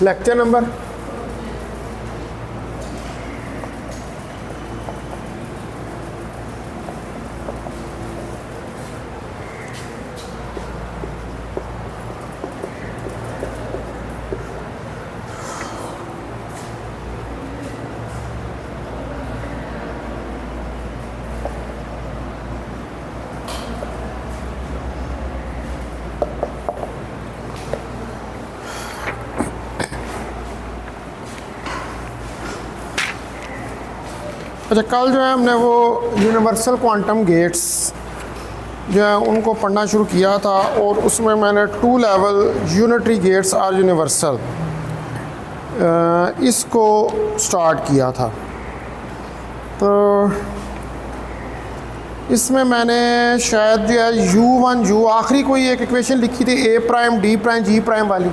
Lecture number अच्छा, कल जो है हमने वो यूनिवर्सल क्वांटम गेट्स जो है उनको पढ़ना शुरू किया था और उसमें मैंने 2 level unitary gates are universal इसको स्टार्ट किया था। तो इसमें मैंने शायद जो है U1 आखिरी कोई एक इक्वेशन लिखी थी A prime D prime G prime वाली,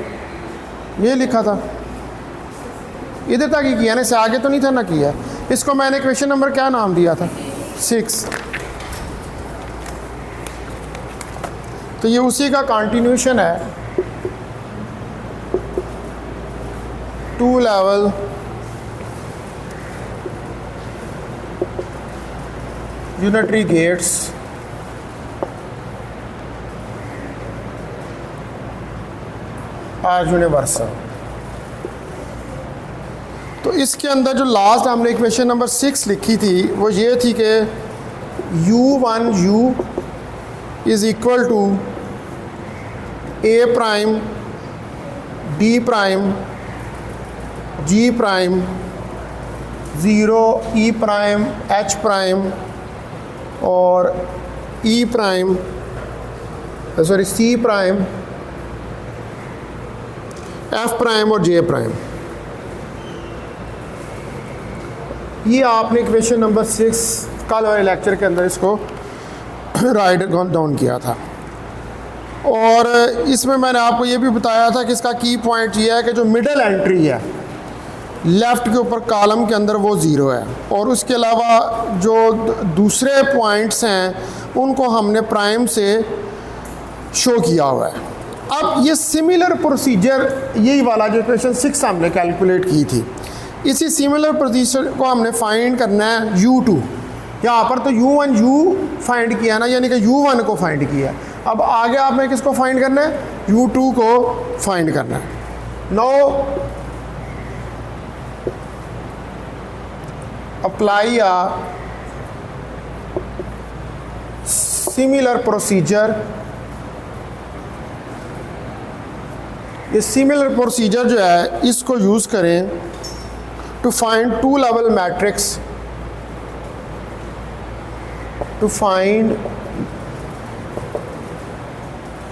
ये लिखा था। इधर तक ही किया ना, इससे आगे तो नहीं था ना किया। इसको मैंने इक्वेशन नंबर क्या नाम दिया था? 6। तो ये उसी का कंटिन्यूशन है, 2 level unitary gates are universal. तो इसके अंदर जो लास्ट हमने इक्वेशन नंबर 6 लिखी थी वो ये थी कि U1 is equal to A prime D prime G prime 0 E prime H prime और E prime C prime F prime और J प्राइम। ये आपने इक्वेशन नंबर 6 कल वाले लेक्चर के अंदर इसको राइट डाउन किया था। और इसमें मैंने आपको ये भी बताया था कि इसका की पॉइंट ये है कि जो मिडल एंट्री है लेफ़्ट के ऊपर कॉलम के अंदर वो 0 है, और उसके अलावा जो दूसरे पॉइंट्स हैं उनको हमने प्राइम से शो किया हुआ है। अब ये सिमिलर प्रोसीजर यही वाला जो इक्वेशन 6 हमने कैलकुलेट की थी, इसी सिमिलर प्रोसीजर को हमने फाइंड करना है U2। यहाँ पर तो U1 फाइंड किया ना, यानी कि U1 को फाइंड किया। अब आगे आपने किसको फाइंड करना है? U2 को फाइंड करना है। Now apply a similar procedure. ये सिमिलर प्रोसीजर जो है इसको यूज़ करें to find 2 level matrix, to find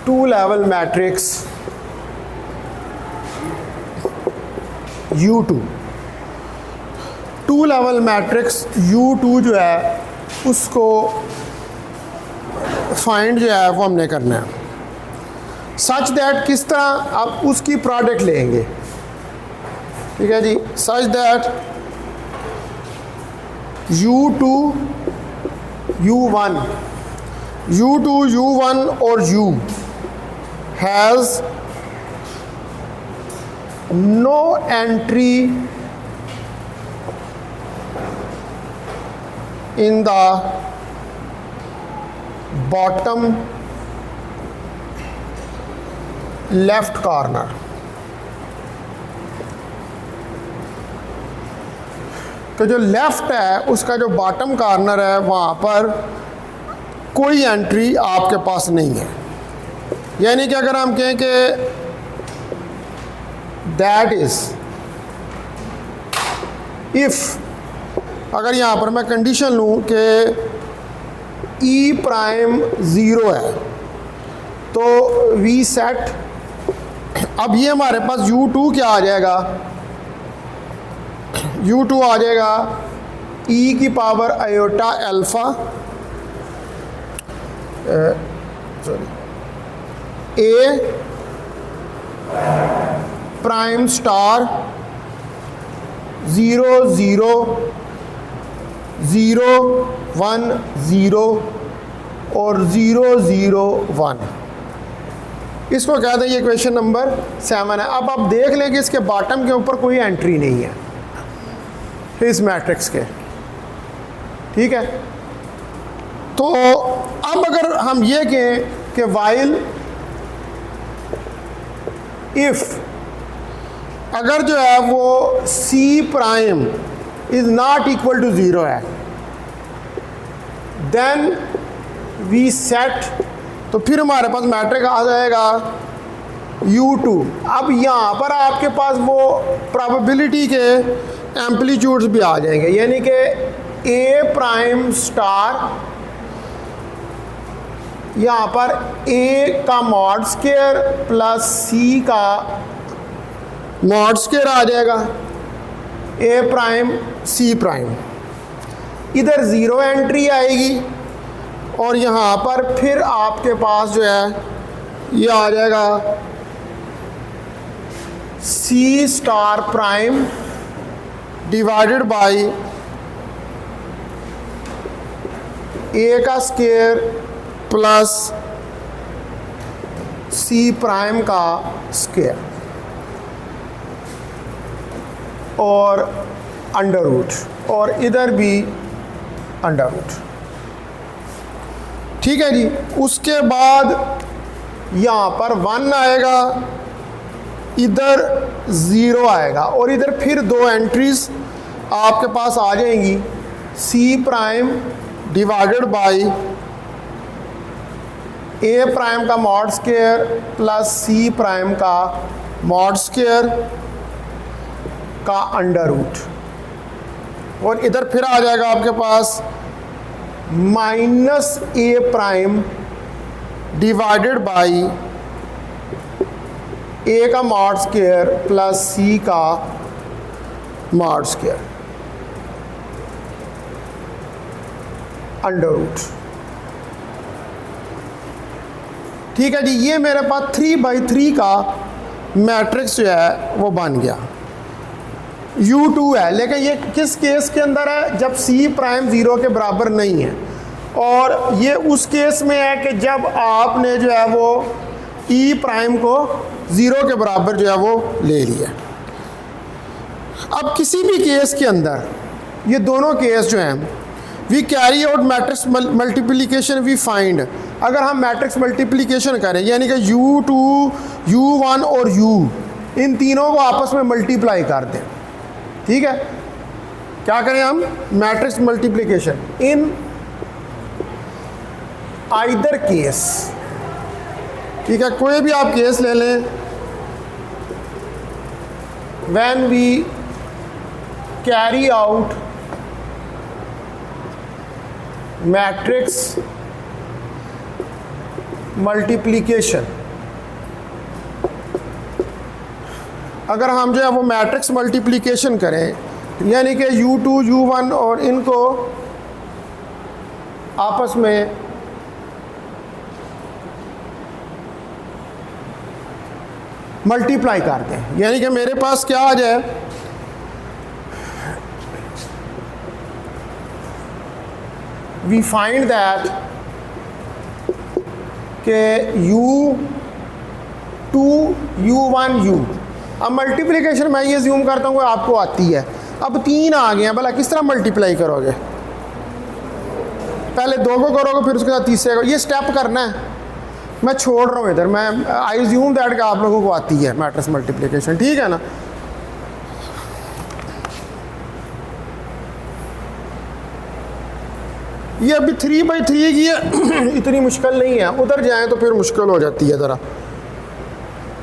2 level matrix U2। 2 level matrix U2 जो है उसको फाइंड जो है वो हमने करना है सच दैट किस तरह आप उसकी प्रोडक्ट लेंगे, ठीक है जी। सच दैट U2 U1 और U has no entry in the bottom left corner। तो जो लेफ़्ट है उसका जो बॉटम कॉर्नर है वहाँ पर कोई एंट्री आपके पास नहीं है। यानी कि अगर हम कहें कि दैट इज़ इफ़, अगर यहाँ पर मैं कंडीशन लूँ कि E प्राइम 0 है तो वी सेट, अब ये हमारे पास U2 क्या आ जाएगा? U2 आ जाएगा E की power iota alpha A prime star 0 0 0 1 0 और 0 0 1। इसको कहते हैं ये क्वेश्चन नंबर 7 है। अब आप देख लें कि इसके बॉटम के ऊपर कोई एंट्री नहीं है इस मैट्रिक्स के, ठीक है। तो अब अगर हम ये कहें कि वाइल इफ अगर जो है वो C prime is not equal to 0 है, देन वी सेट, तो फिर हमारे पास मैट्रिक्स आ जाएगा U2। अब यहाँ पर आपके पास वो प्रोबेबिलिटी के एम्पलीट्यूड्स भी आ जाएंगे, यानी कि A प्राइम स्टार, यहाँ पर A का मॉड स्क्वायर प्लस C का मॉड स्क्वायर आ जाएगा, A प्राइम C प्राइम, इधर 0 एंट्री आएगी और यहाँ पर फिर आपके पास जो है ये आ जाएगा C star prime divided by A का स्क्वायर प्लस C प्राइम का स्क्वायर और अंडर रूट, और इधर भी अंडर रूट, ठीक है जी। उसके बाद यहाँ पर 1 आएगा, इधर 0 आएगा और इधर फिर 2 एंट्रीज आपके पास आ जाएंगी, C prime divided by A prime का mod square plus C prime का मॉड स्क्वायर का अंडर रूट, और इधर फिर आ जाएगा आपके पास minus A prime divided by A का मॉड स्क्वायर प्लस C का मॉड स्क्वायर अंडर रूट, ठीक है जी। ये मेरे पास 3/3 का मैट्रिक्स जो है वो बन गया। U2 है, लेकिन ये किस केस के अंदर है, जब C प्राइम 0 के बराबर नहीं है, और ये उस केस में है कि जब आपने जो है वो E प्राइम को 0 के बराबर जो है वो ले लिया। अब किसी भी केस के अंदर ये दोनों केस जो हैं, we carry out matrix multiplication we find, अगर हम मैट्रिक्स मल्टीप्लिकेशन करें यानी कि U2, U1 और U इन तीनों को आपस में मल्टीप्लाई कर दें, ठीक है। क्या करें हम, matrix multiplication in either case, ठीक है, कोई भी आप केस ले लें। When we carry out matrix multiplication, अगर हम जो है वो मैट्रिक्स मल्टीप्लिकेशन करें यानी कि U2, U1 और इनको आपस में मल्टीप्लाई करते हैं, यानी कि मेरे पास क्या आ जाए, वी फाइंड दैट के U2, U1, U, अब मल्टीप्लिकेशन मैं ये ज्यूम करता हूँ आपको आती है। अब 3 आ गए हैं, भला किस तरह मल्टीप्लाई करोगे, पहले 2 को करोगे फिर उसके साथ तीसरे को, ये स्टेप करना है। मैं छोड़ रहा हूँ इधर, मैं आई ज्यूम दैट कि आप लोगों को आती है मैट्रिक्स मल्टीप्लिकेशन, ठीक है ना। ये अभी 3/3 की है इतनी मुश्किल नहीं है, उधर जाएं तो फिर मुश्किल हो जाती है ज़रा।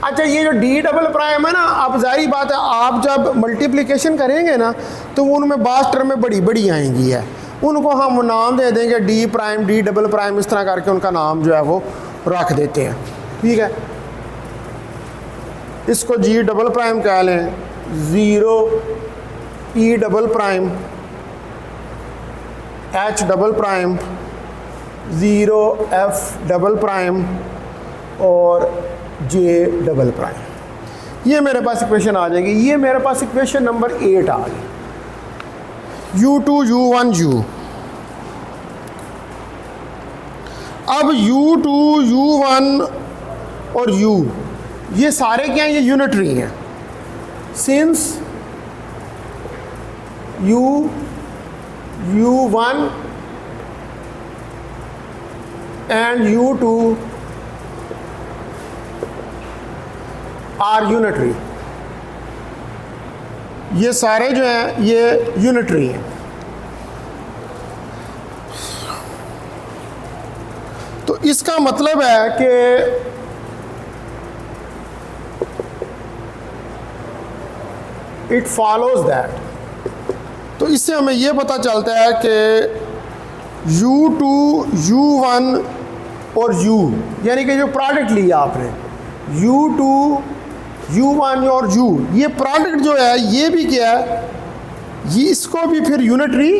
अच्छा, ये जो D डबल प्राइम है ना, अब जाहिर बात है आप जब मल्टीप्लिकेशन करेंगे ना तो उनमें बास टर्म में बड़ी बड़ी आएंगी है, उनको हम नाम दे देंगे D prime, D double prime, इस तरह करके उनका नाम जो है वो रख देते हैं, ठीक है। इसको G डबल प्राइम कह लें, 0 E double prime, H double prime, 0 F double prime और J डबल प्राइम। ये मेरे पास इक्वेशन आ जाएगी। ये मेरे पास इक्वेशन नंबर 8 आ गई, U2, U1, U। अब U2, U1 और u, ये सारे क्या हैं, ये यूनिटरी हैं। Since u1 and u2 are unitary, ये सारे जो हैं ये यूनिटरी हैं। तो इसका मतलब है कि इट फॉलोज दैट, तो इससे हमें यह पता चलता है कि u2, u1 और u, यानी कि जो प्रोडक्ट लिया आपने u2, u1 और u, ये प्रोडक्ट जो है ये भी क्या है, ये इसको भी फिर यूनिटरी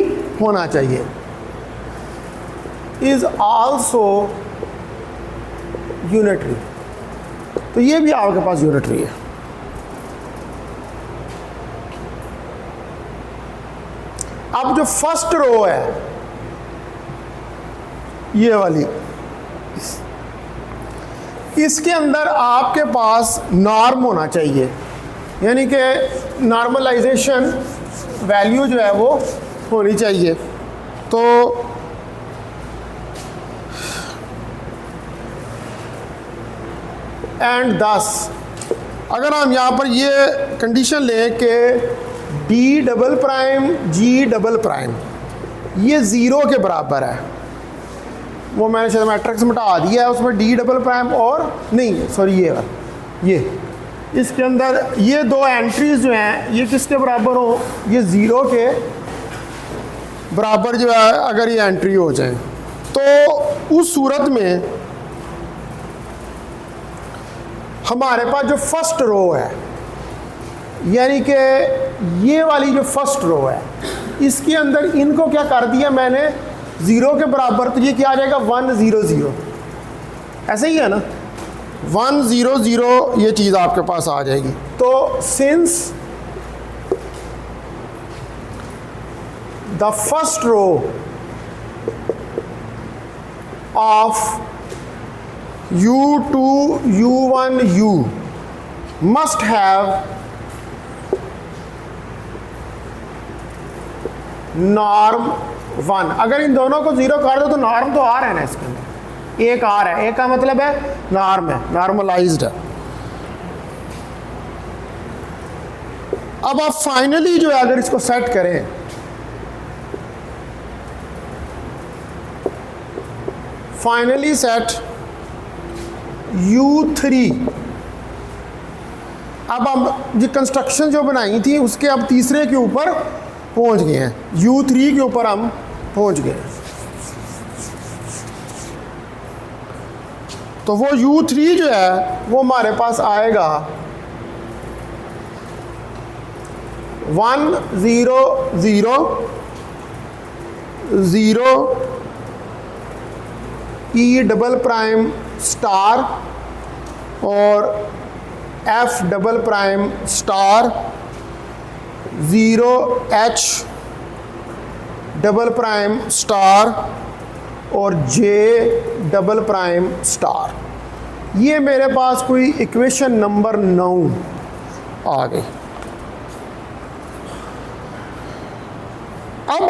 होना चाहिए। इज आल्सो यूनिटरी, तो ये भी आपके पास यूनिटरी है। अब जो फर्स्ट रो है ये वाली, इसके अंदर आपके पास नॉर्म होना चाहिए, यानी कि नॉर्मलाइजेशन वैल्यू जो है वो होनी चाहिए। तो एंड 10, अगर हम यहाँ पर ये कंडीशन लें कि डी डबल प्राइम जी डबल प्राइम ये ज़ीरो के बराबर है, वो मैंने शायद मैट्रिक्स मिटा दिया है, उसमें डी डबल प्राइम और नहीं सॉरी ये इसके अंदर ये दो एंट्रीज जो हैं ये किसके बराबर हो, ये ज़ीरो के बराबर जो है अगर ये एंट्री हो जाए, तो उस सूरत में हमारे पास जो फर्स्ट रो है, यानी कि ये वाली जो फर्स्ट रो है, इसके अंदर इनको क्या कर दिया मैंने ज़ीरो के बराबर, तो ये क्या आ जाएगा 1 0 0, ऐसे ही है ना, 1 0 0 ये चीज़ आपके पास आ जाएगी। तो since the first row of u2 u1 u must have norm 1, अगर इन दोनों को ज़ीरो कर दो तो नॉर्म तो आ रहा है ना, इसके अंदर एक आ रहा है, एक का मतलब है नॉर्म है, नॉर्मलाइज्ड है। अब आप फाइनली जो है अगर इसको सेट करें, फाइनली सेट u3, अब हम जो कंस्ट्रक्शन जो बनाई थी उसके अब तीसरे के ऊपर पहुंच गए हैं, u3 के ऊपर हम पहुंच गए। तो वो u3 जो है वो हमारे पास आएगा 1 0 0 0 e डबल प्राइम स्टार और f double prime star 0 h double prime star और j डबल प्राइम स्टार। ये मेरे पास कोई इक्वेशन नंबर 9 आ गई। अब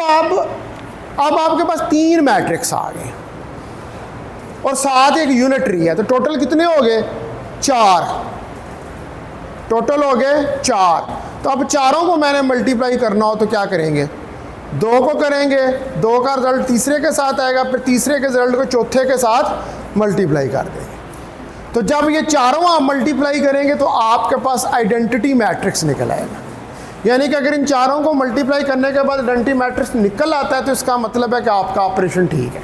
आपके पास 3 मैट्रिक्स आ गए और साथ एक यूनिटरी है, तो टोटल कितने हो गए 4, टोटल हो गए 4। तो अब चारों को मैंने मल्टीप्लाई करना हो तो क्या करेंगे, 2 को करेंगे, 2 का रिजल्ट तीसरे के साथ आएगा, फिर तीसरे के रिजल्ट को चौथे के साथ मल्टीप्लाई कर देंगे। तो जब ये चारों आप मल्टीप्लाई करेंगे तो आपके पास आइडेंटिटी मैट्रिक्स निकल आएगा, यानी कि अगर इन चारों को मल्टीप्लाई करने के बाद आइडेंटिटी मैट्रिक्स निकल आता है तो इसका मतलब है कि आपका ऑपरेशन ठीक है,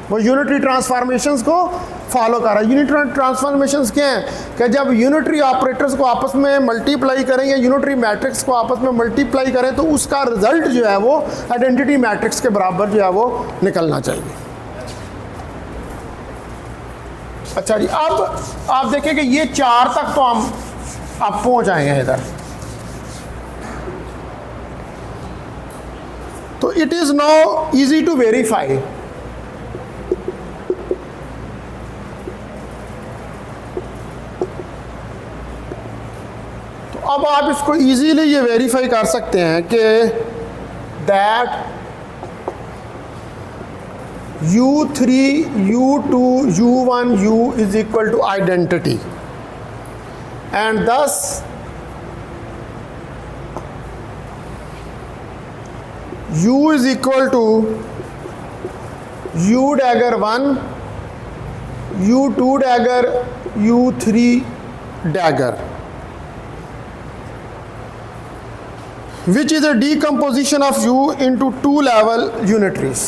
वो यूनिटरी ट्रांसफॉर्मेशंस को फॉलो कर रहा है। यूनिटरी ट्रांसफॉर्मेशंस क्या हैं कि जब यूनिटरी ऑपरेटर्स को आपस में मल्टीप्लाई करें या यूनिटरी मैट्रिक्स को आपस में मल्टीप्लाई करें तो उसका रिजल्ट जो है वो आइडेंटिटी मैट्रिक्स के बराबर जो है वो निकलना चाहिए। अच्छा जी, अब आप देखिए कि ये 4 तक तो हम आप पहुंच आएंगे इधर। तो it is now easy to verify अब आप इसको इजीली ये वेरीफाई कर सकते हैं कि that u3 u2 u1 u is equal to identity, and thus u is equal to u dagger 1 u2 dagger u3 dagger, which is a decomposition of u into two level unitaries.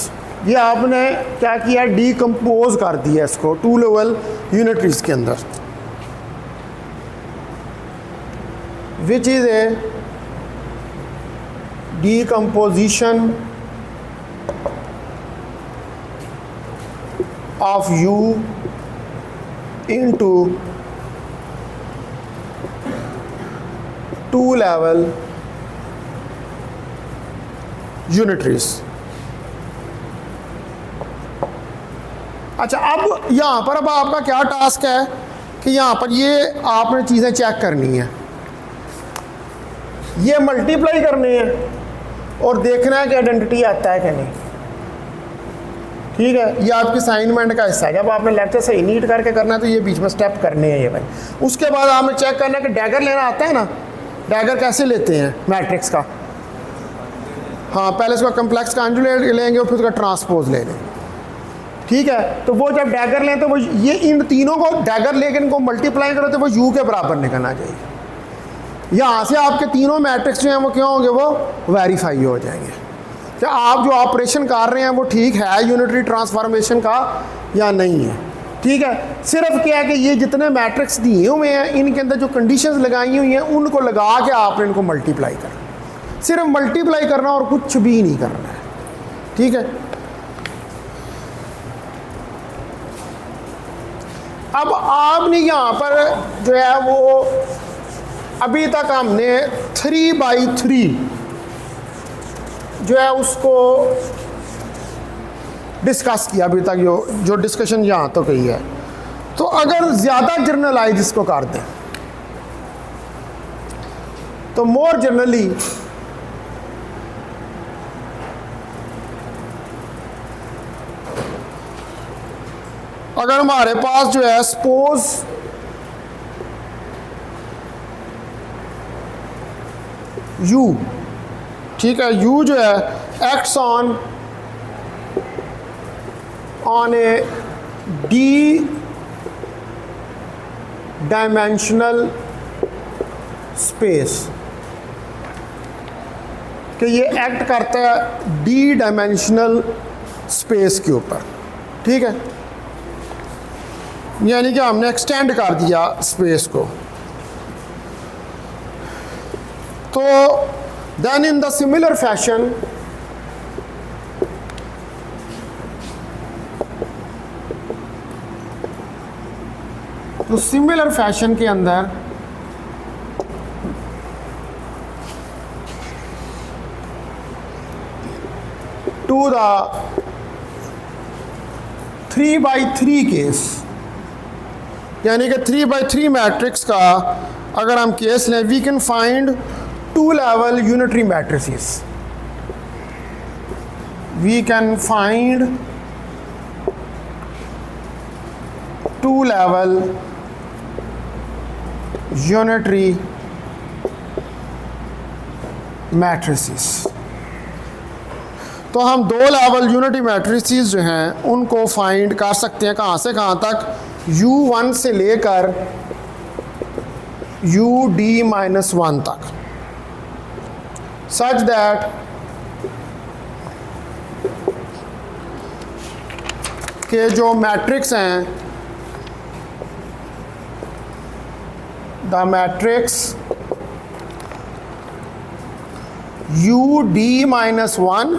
ये आपने क्या किया, decompose कर दिया इसको two level यूनिटरीज के अंदर, which is a decomposition of U into two level unitaries. अच्छा, अब यहाँ पर अब आपका क्या टास्क है कि यहाँ पर ये आपने चीज़ें चेक करनी है, ये मल्टीप्लाई करने हैं और देखना है कि आइडेंटिटी आता है कि नहीं। ठीक है, ये आपकी असाइनमेंट का हिस्सा है। जब आपने लेक्चर सही नीट करके करना है तो ये बीच में स्टेप करने हैं ये भाई। उसके बाद आपने चेक करना है कि डैगर लेना आता है ना, डैगर कैसे लेते हैं मैट्रिक्स का। हाँ, पहले इसका कम्प्लेक्स कॉन्जुगेट लेंगे और फिर उसका ट्रांसपोज ले लेंगे। ठीक है, तो वो जब डैगर लें तो वो ये इन तीनों को डैगर लेके इनको मल्टीप्लाई करो तो वो यू के बराबर निकलना चाहिए। यहाँ से आपके तीनों मैट्रिक्स जो हैं वो क्या होंगे, वो वेरीफाई हो जाएंगे कि आप जो ऑपरेशन कर रहे हैं वो ठीक है यूनिटरी ट्रांसफॉर्मेशन का या नहीं है। ठीक है, सिर्फ क्या है कि ये जितने मैट्रिक्स दिए हुए हैं इनके अंदर जो कंडीशंस लगाई हुई हैं उनको लगा के आपने इनको मल्टीप्लाई करना, सिर्फ मल्टीप्लाई करना और कुछ भी नहीं करना है। ठीक है, अब आपने यहाँ पर जो है वो अभी तक हमने 3/3 जो है उसको डिस्कस किया अभी तक, जो डिस्कशन यहाँ तो कही है। तो अगर ज़्यादा जर्नलाइज इसको कर दें तो मोर जनरली अगर हमारे पास जो है सपोज u, ठीक है, u जो है acts on A D dimensional space, कि ये एक्ट करता है डी डायमेंशनल स्पेस के ऊपर। ठीक है, यानी कि हमने एक्सटेंड कर दिया स्पेस को। तो then in the similar fashion तो सिमिलर फैशन के अंदर टू द 3/3 केस, यानी कि 3/3 मैट्रिक्स का अगर हम केस लें, we can find two level unitary matrices. We can find two level unitary matrices. तो हम दो लेवल यूनिटरी मैट्रिसेस जो हैं उनको फाइंड कर सकते हैं, कहाँ से कहाँ तक, U1 से लेकर UD-1 तक, सच दैट के जो मैट्रिक्स हैं, the matrix UD-1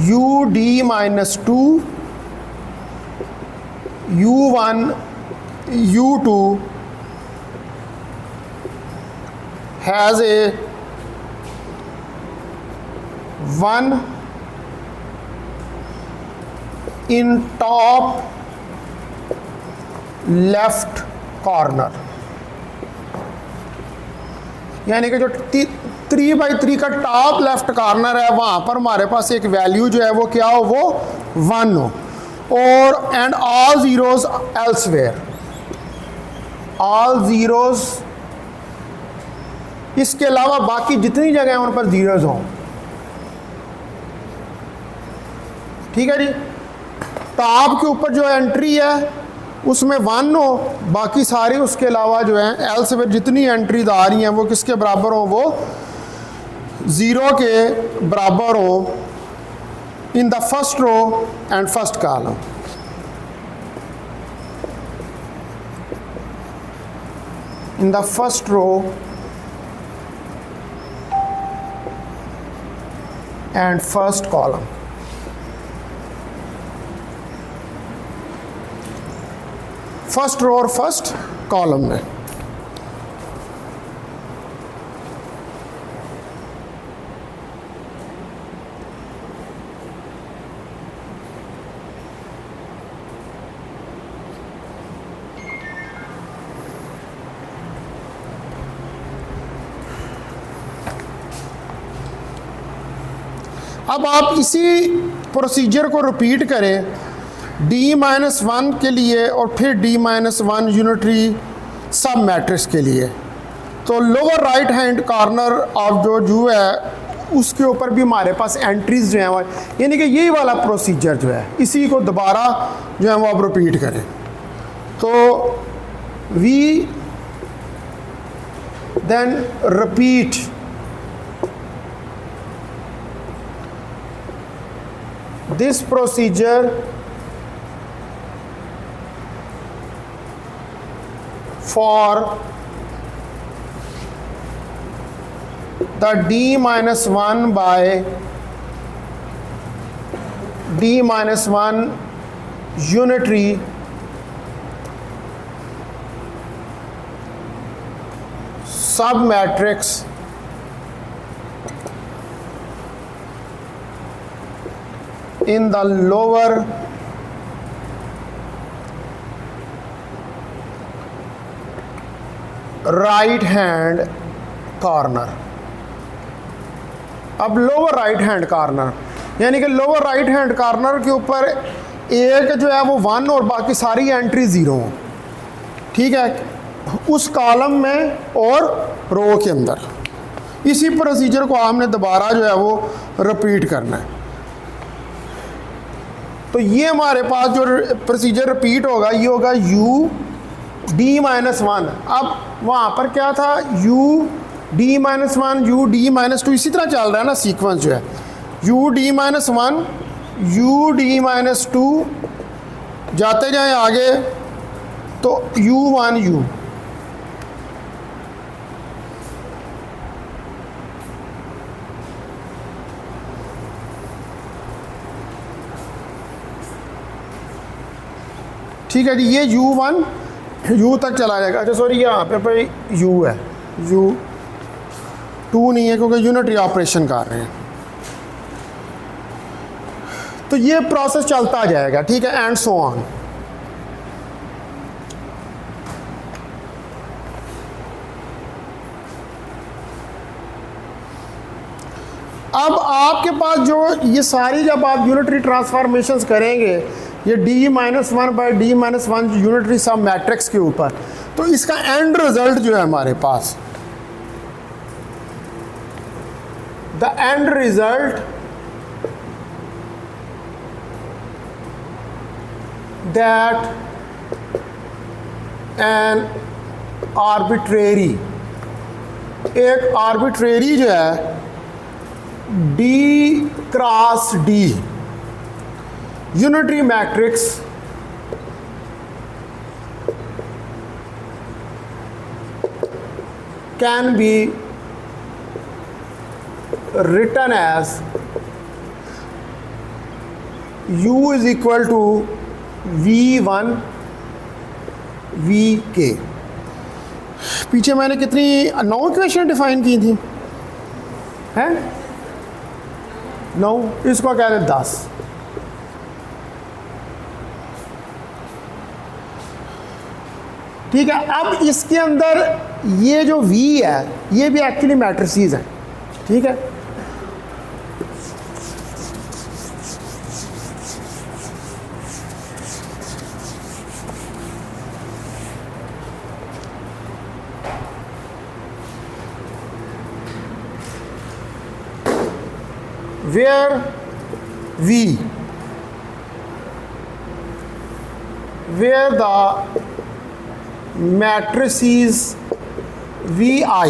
UD-2 U1 U2 has a 1 in top left corner। यानी कि जो 3/3 का टॉप लेफ्ट कॉर्नर है वहाँ पर हमारे पास एक वैल्यू जो है वो क्या हो, वो 1 हो, और and all zeros elsewhere, all zeros, इसके अलावा बाकी जितनी जगह हैं उन पर ज़ीरोज़ हों। ठीक है जी। टॉप के ऊपर जो एंट्री है उसमें 1 हो, बाकी सारी उसके अलावा जो है एल्सवेयर जितनी एंट्रीज आ रही हैं वो किसके बराबर हो, वो 0 के बराबर हो in the first row and first column. In the first row and first column. First row और फर्स्ट कॉलम में। अब आप इसी प्रोसीजर को रिपीट करें D-1 के लिए और फिर D-1 यूनिटरी सब मैट्रिक्स के लिए। तो lower right hand corner of जो यू है उसके ऊपर भी हमारे पास एंट्रीज जो हैं, यानी कि यही वाला प्रोसीजर जो है इसी को दोबारा जो है वो आप रिपीट करें। तो we then repeat this procedure for the D-1 by D-1 unitary submatrix in the lower right hand corner। अब लोअर राइट हैंड कॉर्नर, यानी कि लोअर राइट हैंड कॉर्नर के ऊपर एक जो है वो 1 और बाकी सारी एंट्री 0 हो। ठीक है, उस कॉलम में और रो के अंदर। इसी प्रोसीजर को हमने दोबारा जो है वो रिपीट करना है। तो ये हमारे पास जो प्रोसीजर रिपीट होगा ये होगा D-1। अब वहाँ पर क्या था, D-1 D-2 इसी तरह चल रहा है ना सीक्वेंस जो है, D-1 D-2 जाते जाएं आगे तो U ठीक है जी। ये U1 U तक चला जाएगा। अच्छा सॉरी, यहाँ पे भाई U है, U2 नहीं है क्योंकि यूनिटरी ऑपरेशन कर रहे हैं। तो ये प्रोसेस चलता जाएगा। ठीक है, एंड सो ऑन। अब आपके पास जो ये सारी जब आप यूनिटरी ट्रांसफॉर्मेशंस करेंगे ये D-1 बाय D-1 यूनिटरी सब मैट्रिक्स के ऊपर, तो इसका एंड रिजल्ट जो है हमारे पास, the end result that an arbitrary, एक आर्बिट्रेरी जो है D cross D unitary matrix can be written as U is equal to V1 VK। पीछे मैंने कितनी 9 इक्वेशन डिफाइन की थी, हैं 9, इसको कह रहे 10। ठीक है, अब इसके अंदर ये जो V है ये भी एक्चुअली मैट्रिसेस हैं, ठीक है। where the matrices VI,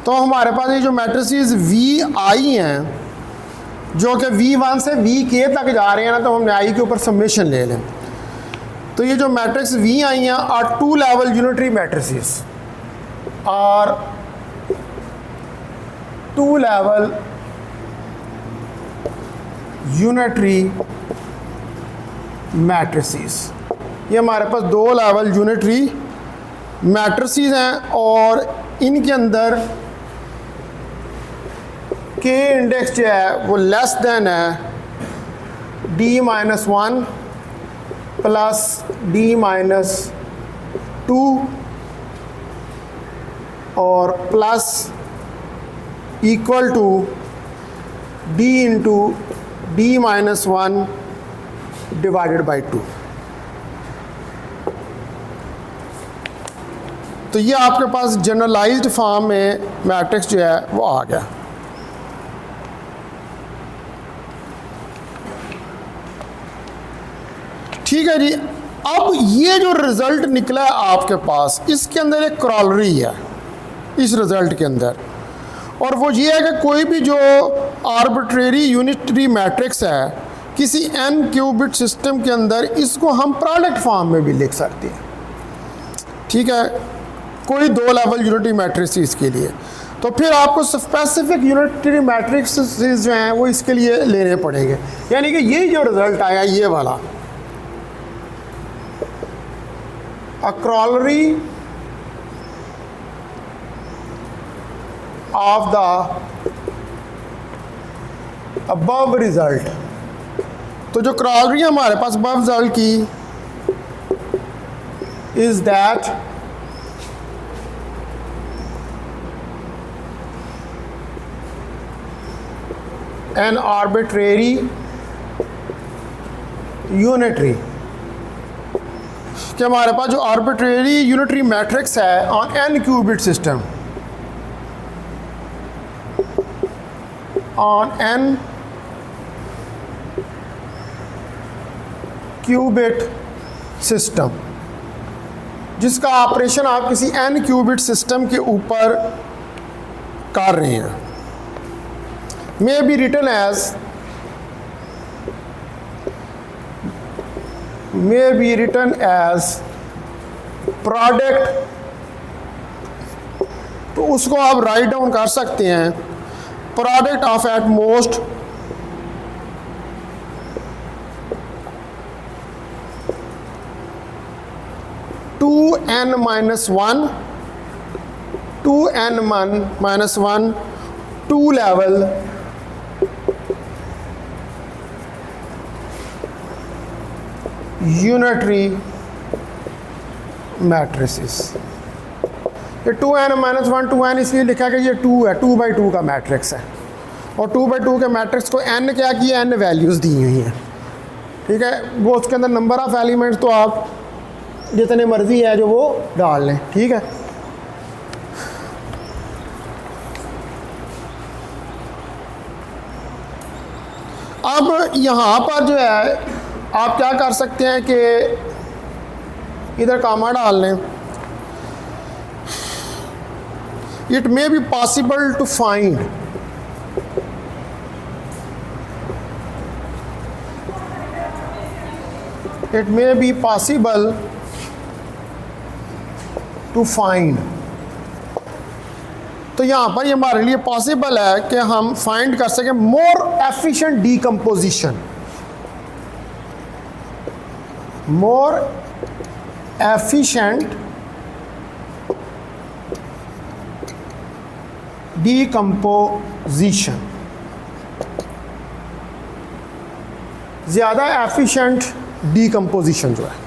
तो हमारे पास ये जो मैट्रिसेस VI हैं जो कि V1 से VK तक जा रहे हैं ना, तो हमने I के ऊपर समेशन ले लें। तो ये जो मैट्रिक्स VI हैं are two level unitary matrices, are two level unitary matrices. ये हमारे पास दो लेवल यूनिटरी मैट्रिसेस हैं और इनके अंदर के इंडेक्स जो है वो लेस देन है D-1 प्लस D-2 और plus equal to D into D-1 divided by 2। तो ये आपके पास जनरलाइज्ड फॉर्म में मैट्रिक्स जो है वो आ गया। ठीक है जी। अब ये जो रिज़ल्ट निकला है आपके पास, इसके अंदर एक क्रॉलरी है इस रिज़ल्ट के अंदर, और वो ये है कि कोई भी जो आर्बिट्रेरी यूनिटरी मैट्रिक्स है किसी n क्यूबिट सिस्टम के अंदर, इसको हम प्रोडक्ट फॉर्म में भी लिख सकते हैं। ठीक है, कोई दो लेवल यूनिटरी मैट्रिक्स के लिए। तो फिर आपको स्पेसिफिक यूनिटरी मैट्रिक्स जो हैं वो इसके लिए लेने पड़ेंगे। यानी कि ये जो रिज़ल्ट आया ये वाला, a corollary of the above result। तो जो corollary है हमारे पास above result की is that an arbitrary unitary, कि हमारे पास जो आर्बिट्रेरी यूनिटरी मैट्रिक्स है on n qubit system, on n qubit system, जिसका ऑपरेशन आप किसी n क्यूबिट सिस्टम के ऊपर कर रहे हैं, may be written as product. तो उसको आप राइट डाउन कर सकते हैं product of at most two n minus one two level unitary matrices. ये 2n-1 2n इसलिए लिखा कि ये 2 है, 2/2 का मैट्रिक्स है, और 2/2 के मैट्रिक्स को n क्या किया, n वैल्यूज़ दी हुई हैं। ठीक है, वो उसके अंदर नंबर ऑफ़ एलिमेंट्स तो आप जितने मर्जी है जो वो डाल लें। ठीक है, अब यहाँ पर जो है आप क्या कर सकते हैं कि इधर कामा डाल लें। It may be possible to find तो यहाँ पर ये हमारे लिए पॉसिबल है कि हम फाइंड कर सकें more efficient decomposition, more efficient decomposition, ज़्यादा एफिशिएंट डीकम्पोजिशन जो है।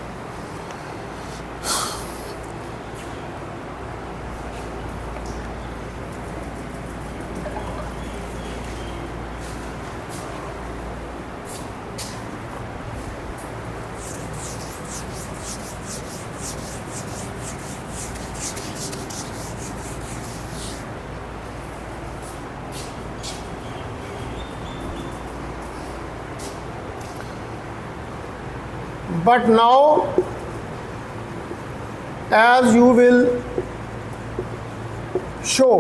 but now as you will show,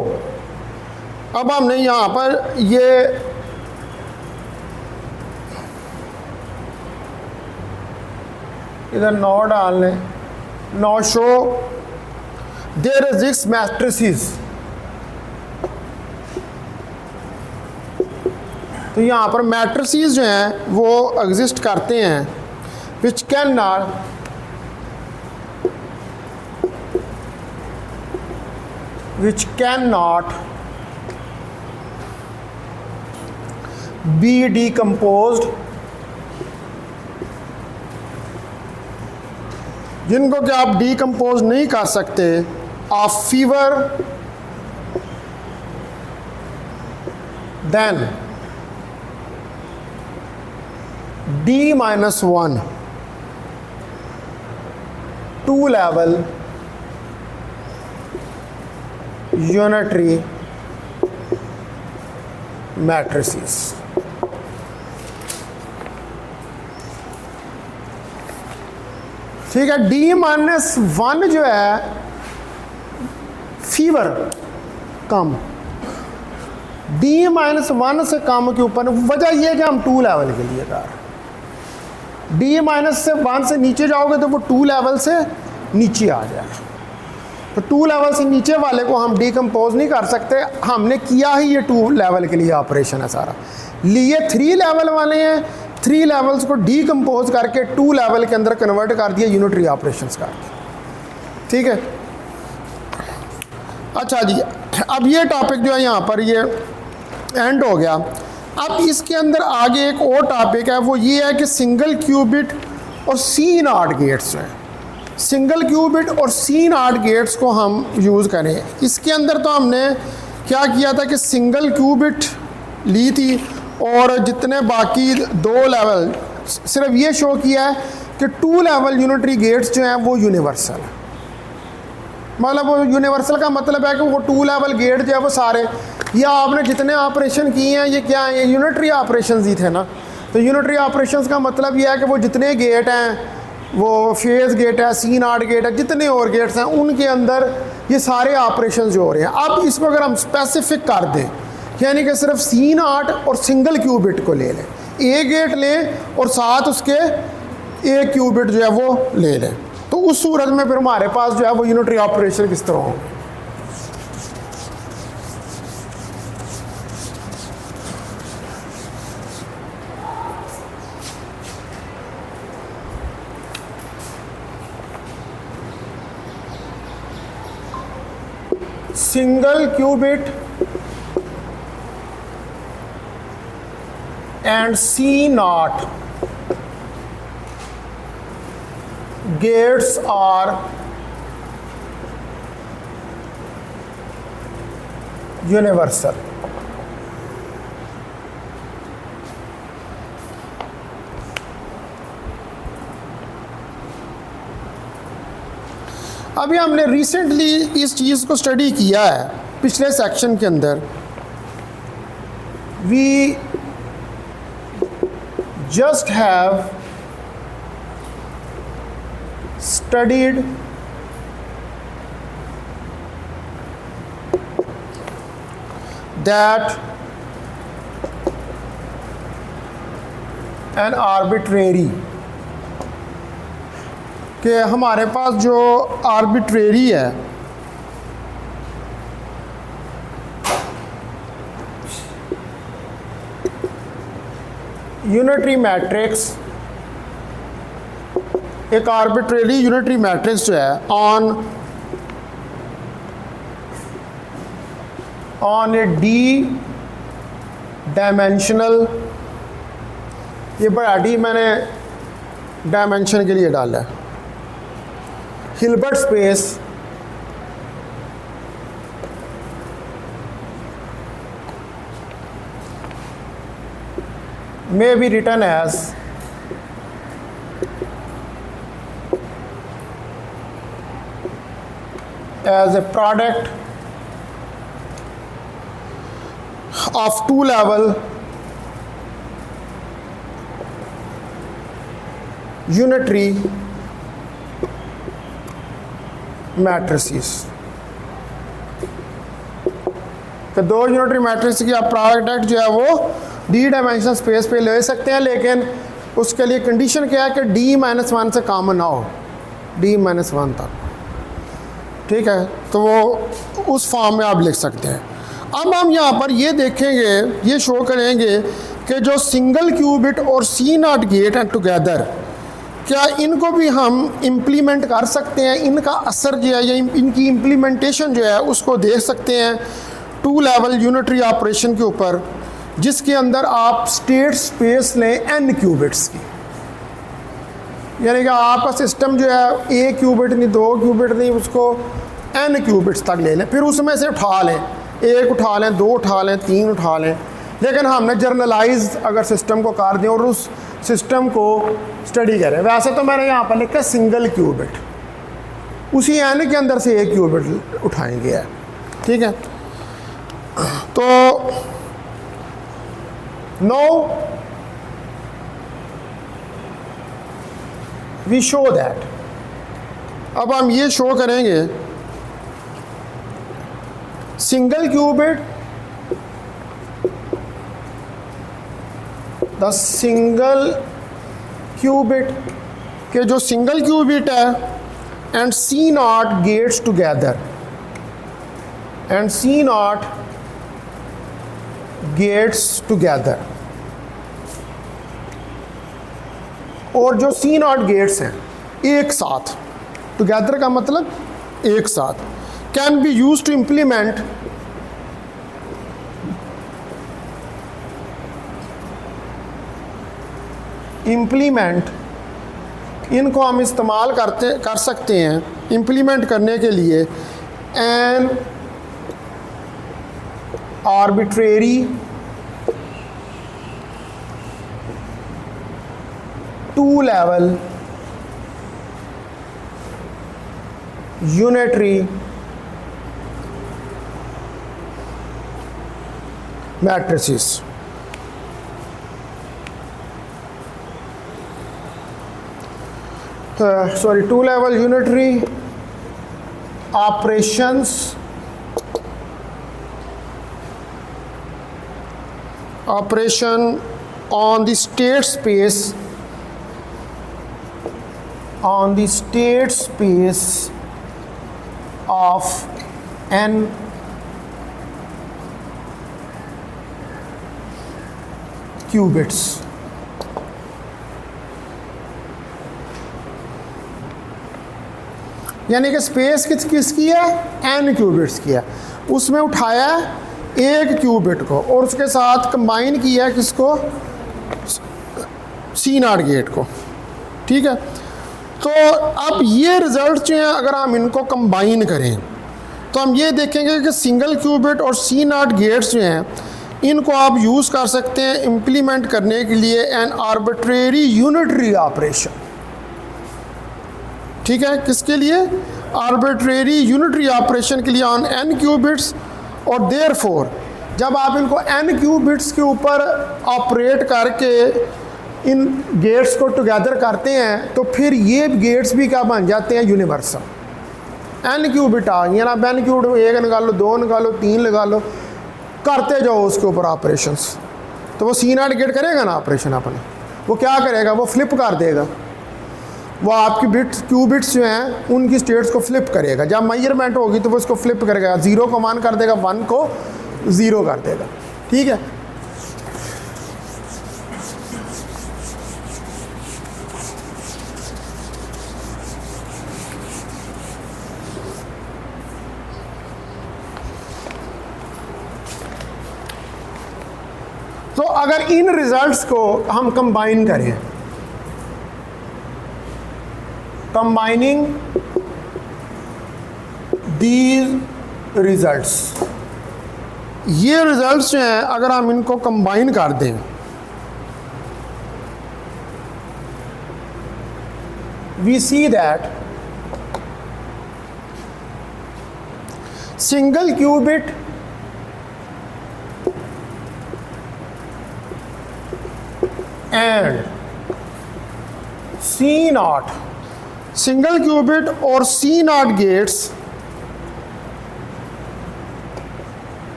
अब हमने यहाँ पर ये इधर 9 डालने, 9 शो देयर एग्जिस्ट मैट्रिसेस। तो यहाँ पर मैट्रिसेस जो हैं वो एग्जिस्ट करते हैं which can not be decomposed, जिनको कि आप डिकम्पोज नहीं कर सकते of fewer than D-1 2 level unitary matrices। ठीक है, D-1 जो है फीवर कम, D-1 से कम के ऊपर, वजह यह है कि हम 2 लेवल के लिए कर, D-1 से नीचे जाओगे तो वो 2 लेवल से नीचे आ जाए, तो 2 लेवल से नीचे वाले को हम डिकम्पोज नहीं कर सकते। हमने किया ही ये 2 लेवल के लिए ऑपरेशन है सारा, लिए 3 लेवल वाले हैं, 3 लेवल्स को डिकम्पोज करके 2 लेवल के अंदर कन्वर्ट कर दिया यूनिटरी ऑपरेशंस करके। ठीक है, अच्छा जी, अब ये टॉपिक जो है यहाँ पर ये एंड हो गया। अब इसके अंदर आगे एक और टॉपिक है, वो ये है कि सिंगल क्यूबिट और सी नॉट गेट्स जो हैं, सिंगल क्यूबिट और सी नॉट गेट्स को हम यूज़ करें। इसके अंदर तो हमने क्या किया था कि सिंगल क्यूबिट ली थी और जितने बाकी 2 लेवल, सिर्फ ये शो किया है कि 2 लेवल यूनिटरी गेट्स जो हैं वो यूनिवर्सल है। मतलब वो यूनिवर्सल का मतलब है कि वो 2 लेवल गेट जो है वो सारे, या आपने जितने ऑपरेशन किए हैं ये क्या है, ये यूनिटरी ऑपरेशंस ही थे ना। तो यूनिटरी ऑपरेशंस का मतलब ये है कि वो जितने गेट हैं, वो फेज गेट है, सी नॉट गेट है, जितने और गेट्स हैं उनके अंदर ये सारे ऑपरेशंस जो हो रहे हैं। अब इसको अगर हम स्पेसिफिक कर दें, यानी कि सिर्फ सी नॉट और सिंगल क्यूबिट को ले लें, ए गेट लें और साथ उसके ए क्यूबिट जो है वो ले लें, तो उस सूरत में फिर हमारे पास जो है वो यूनिटरी ऑपरेशन किस तरह होंगे। Single qubit and C not gates are universal। अभी हमने रिसेंटली इस चीज़ को स्टडी किया है पिछले सेक्शन के अंदर। We just have studied that an arbitrary, कि हमारे पास जो आर्बिट्रेरी है यूनिटरी मैट्रिक्स, एक आर्बिट्रेरी यूनिटरी मैट्रिक्स जो है ऑन ए डी डायमेंशनल, ये बड़ा डी मैंने डायमेंशन के लिए डाला है, Hilbert space may be written as a product of 2 level unitary matrices. तो दो यूनिटरी मैट्रिक्स की आप प्रोडक्ट जो है वो डी डायमेंशनल स्पेस पे ले सकते हैं, लेकिन उसके लिए कंडीशन क्या है कि D-1 से कॉमन ना हो, D-1 तक, ठीक है। तो वो उस फॉर्म में आप लिख सकते हैं। अब हम यहाँ पर ये देखेंगे, ये शो करेंगे कि जो सिंगल क्यूबिट और C0 गेट हैं टुगेदर, क्या इनको भी हम इम्प्लीमेंट कर सकते हैं, इनका असर जो है या इनकी इम्प्लीमेंटेशन जो है उसको देख सकते हैं टू लेवल यूनिटरी ऑपरेशन के ऊपर, जिसके अंदर आप स्टेट स्पेस लें n क्यूबिट्स की। यानी कि आपका सिस्टम जो है 1 क्यूबिट नहीं, 2 क्यूबिट नहीं, उसको n क्यूबिट्स तक ले लें, फिर उसमें से उठा लें, 1 उठा लें, 2 उठा लें, 3 उठा लें। लेकिन हमने जर्नलाइज अगर सिस्टम को कर दें और उस सिस्टम को स्टडी करें, वैसे तो मैंने यहाँ पर लिखा सिंगल क्यूबिट, उसी n के अंदर से 1 क्यूबिट उठाएंगे है, ठीक है। तो now we show that, अब हम ये शो करेंगे single qubit, the single qubit के जो सिंगल क्यूबिट है and C0 gates together, and C0 gates together, और जो C0 गेट्स हैं एक साथ, टुगेदर का मतलब एक साथ, can be use to implement इनको हम इस्तेमाल कर सकते हैं इम्प्लीमेंट करने के लिए an arbitrary two level unitary matrices. Two level unitary operation on the state space of n qubits। यानी कि स्पेस किसकी है, n क्यूबिट्स की है, उसमें उठाया 1 क्यूबिट को और उसके साथ कंबाइन किया है किसको, C0 गेट को, ठीक है। तो अब ये रिज़ल्ट जो हैं अगर हम इनको कंबाइन करें तो हम ये देखेंगे कि सिंगल क्यूबिट और C0 गेट्स जो हैं इनको आप यूज़ कर सकते हैं इम्प्लीमेंट करने के लिए एन आर्बिट्रेरी यूनिटरी ऑपरेशन, ठीक है। किसके लिए, आर्बिट्रेरी यूनिटरी ऑपरेशन के लिए ऑन n क्यूबिट्स। और देयरफॉर जब आप इनको n क्यूबिट्स के ऊपर ऑपरेट करके इन गेट्स को टुगेदर करते हैं तो फिर ये गेट्स भी क्या बन जाते हैं, यूनिवर्सल। n क्यूबिट आ गई ना, अब n क्यूबिट 1 निकालो, 2 निकालो, 3 लगा लो, करते जाओ उसके ऊपर ऑपरेशंस, तो वो C0 गेट करेगा ना ऑपरेशन अपने, वो क्या करेगा, वो फ्लिप कर देगा, वो आपकी क्यूबिट्स जो हैं उनकी स्टेट्स को फ्लिप करेगा। जब मेजरमेंट होगी तो वो इसको फ्लिप करेगा, 0 को 1 कर देगा, 1 को 0 कर देगा, ठीक है। तो अगर इन रिजल्ट्स को हम कंबाइन करें, कंबाइनिंग दीज रिजल्ट्स, ये रिजल्ट्स जो हैं अगर हम इनको कंबाइन कर दें, we see that single qubit and C naught, single qubit or C naught gates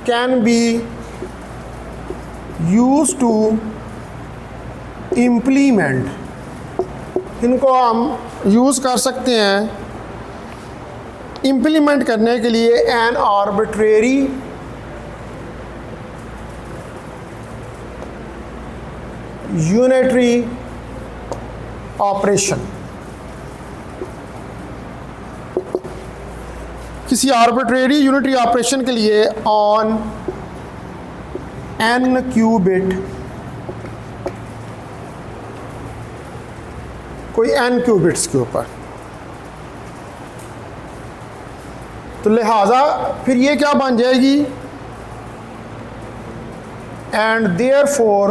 can be used to implement, इनको हम यूज़ कर सकते हैं इम्प्लीमेंट करने के लिए एन आर्बिट्रेरी यूनिटरी ऑपरेशन, किसी आर्बिट्रेरी यूनिटरी ऑपरेशन के लिए ऑन एन क्यूबिट, कोई एन क्यूबिट्स के ऊपर। तो लिहाजा फिर ये क्या बन जाएगी, एंड देयर फोर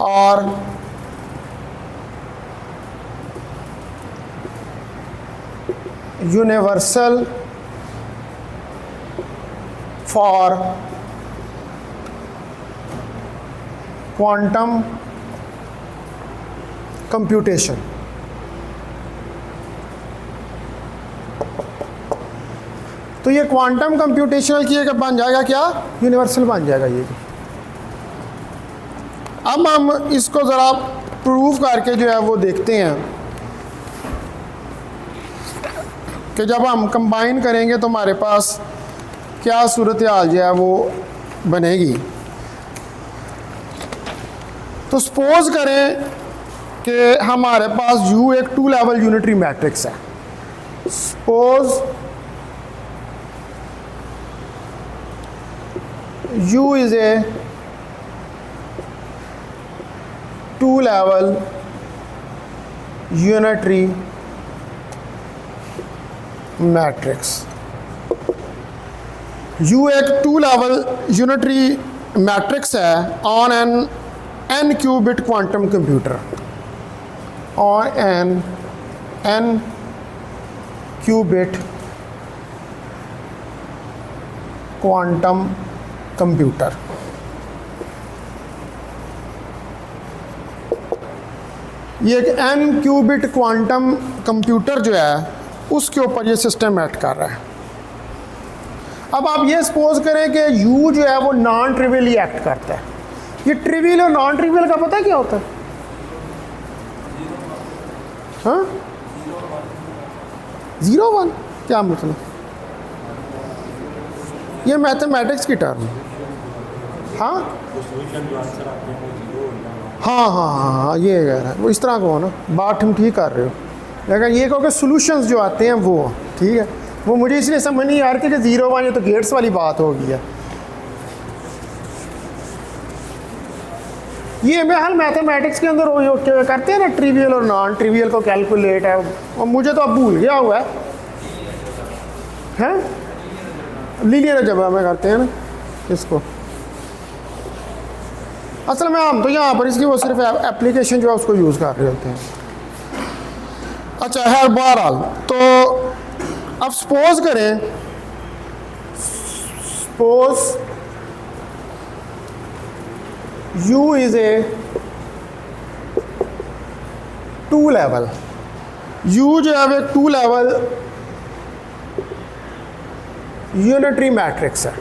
और यूनिवर्सल फॉर क्वांटम कंप्यूटेशन। तो ये क्वांटम कंप्यूटेशनल की एक बन जाएगा क्या, यूनिवर्सल बन जाएगा ये। अब हम इसको ज़रा प्रूव करके जो है वो देखते हैं कि जब हम कंबाइन करेंगे तो हमारे पास क्या सूरत हाल जो है वो बनेगी। तो सपोज करें कि हमारे पास U एक 2 लेवल यूनिटरी मैट्रिक्स है। Suppose U is a 2 level unitary matrix। U एक 2 लेवल यूनिटरी मैट्रिक्स है on an n qubit quantum computer, on an n qubit quantum computer. ये एक n क्यूबिट क्वांटम कंप्यूटर जो है उसके ऊपर ये सिस्टम एक्ट कर रहा है। अब आप ये सपोज करें कि U जो है वो नॉन ट्रिवियली एक्ट करता है। ये ट्रिवियल और नॉन ट्रिवियल का पता क्या होता है? हाँ, 0 1 क्या मतलब? ये मैथमेटिक्स की टर्म है। हाँ हाँ हाँ हाँ, ये कह रहा है वो इस तरह को हो ना, बात हम ठीक कर रहे हो, लेकिन ये कहो कि सॉल्यूशंस जो आते हैं वो ठीक है, वो मुझे इसलिए समझ नहीं आ रही थी कि 0 1 ये तो गेट्स वाली बात हो गई है। ये मैं हल मैथमेटिक्स के अंदर वो करते हैं ना, ट्रिवियल और नॉन ट्रिवियल को कैलकुलेट है, और मुझे तो अब भूल गया हुआ है लीनियर जब में करते हैं ना इसको। असल में हम तो यहाँ पर इसकी वो सिर्फ एप्लीकेशन जो है उसको यूज़ कर रहे होते हैं। अच्छा है, बहरहाल तो अब सपोज करें, suppose U is a 2 level, U जो है वो 2 लेवल यूनिटरी मैट्रिक्स है।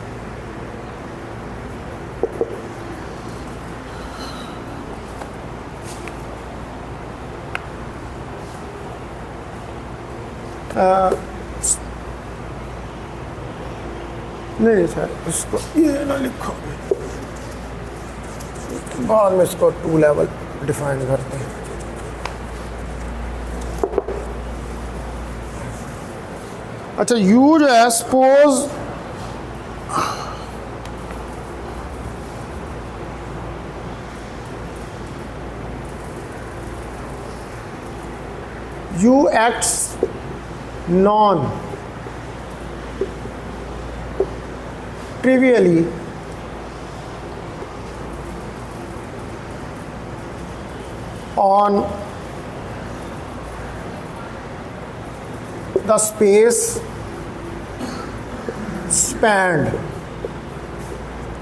नहीं सर, इसको ये ना लिखो, बाद में इसको 2 लेवल डिफाइन करते हैं। अच्छा, U जो है suppose U acts non trivially on the space spanned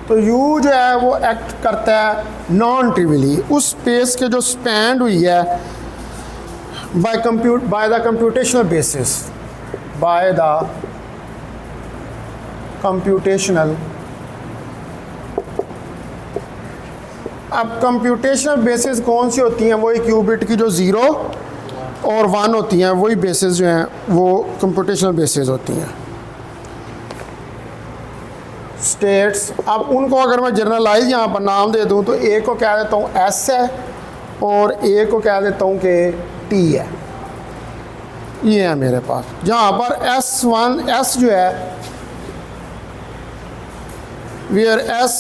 तो यू जो है वो एक्ट करता है नॉन ट्रिवियली, उस स्पेस के जो स्पैंड हुई है by the computational basis, by the computational. अब कंप्यूटेशनल बेसिस कौन सी होती हैं? वही क्यूबिट की जो 0 और 1 होती हैं, वही बेसिस जो हैं वो कंप्यूटेशनल बेसिस होती हैं, स्टेट्स। अब उनको अगर मैं जनरलाइज यहाँ पर नाम दे दूँ तो ए को कह देता हूँ एस है और ए को कह देता हूँ कि टी है। ये है मेरे पास, जहाँ पर S1 S जो है, where S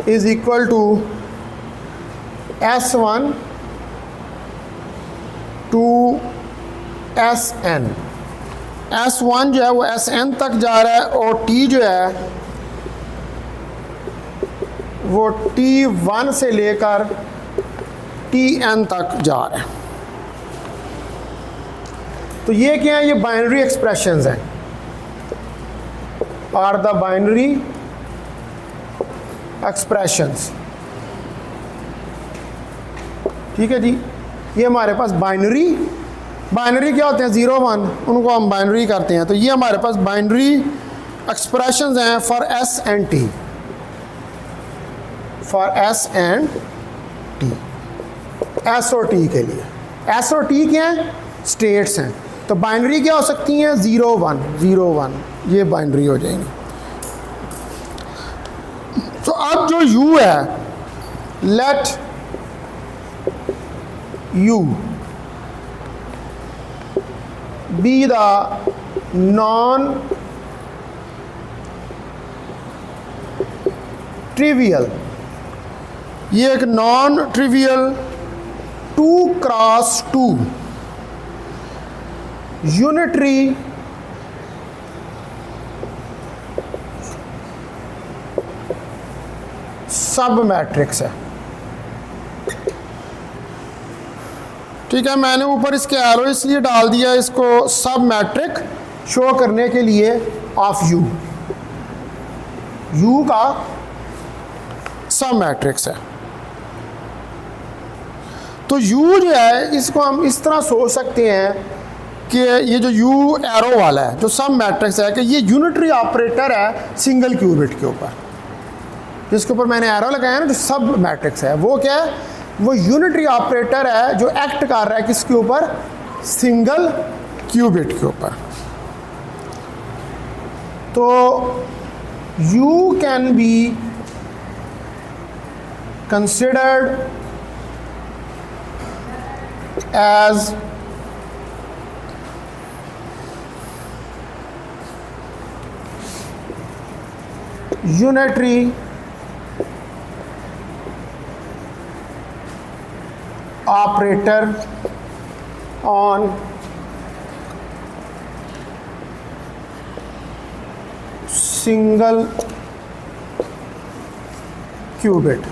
is equal to S1 to Sn। S1 जो है वो Sn तक जा रहा है और T जो है वो T1 से लेकर Tn तक जा रहा है। तो ये क्या है? ये बाइनरी एक्सप्रेशंस हैं, आर द बाइनरी एक्सप्रेशंस। ठीक है जी, ये हमारे पास बाइनरी क्या होते हैं? 0 1, उनको हम बाइनरी करते हैं। तो ये हमारे पास बाइनरी एक्सप्रेशंस हैं for S and T, for S and T, S और टी के लिए। एस और टी क्या हैं? स्टेट्स हैं। तो बाइनरी क्या हो सकती हैं? 0 1 0 1, ये बाइनरी हो जाएंगी। तो अब जो u है, let u be the non trivial, ये एक non trivial 2x2 unitary submatrix है। ठीक है, मैंने ऊपर इसके एरो इसलिए डाल दिया इसको सब मैट्रिक शो करने के लिए ऑफ यू का सब मैट्रिक्स है। तो यू जो है इसको हम इस तरह सोच सकते हैं कि ये जो यू एरो वाला है जो सब मैट्रिक्स है, कि ये यूनिटरी ऑपरेटर है सिंगल क्यूबिट के ऊपर, जिसके ऊपर मैंने एरो लगाया ना, जो सब मैट्रिक्स है वो क्या है? वो यूनिटरी ऑपरेटर है जो एक्ट कर रहा है किसके ऊपर? सिंगल क्यूबिट के ऊपर। तो U can be considered as unitary operator on single qubit।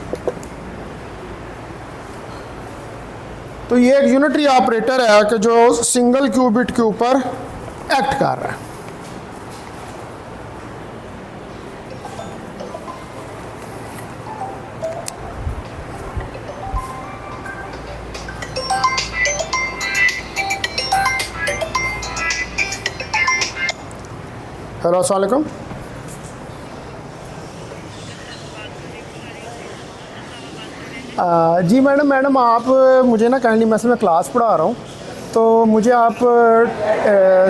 तो ये एक यूनिटरी ऑपरेटर है कि जो सिंगल क्यूबिट के ऊपर एक्ट कर रहा है। हेलो, अस्सलाम वालेकुम। जी मैडम आप मुझे ना काइंडली, मैं क्लास पढ़ा रहा हूँ, तो मुझे आप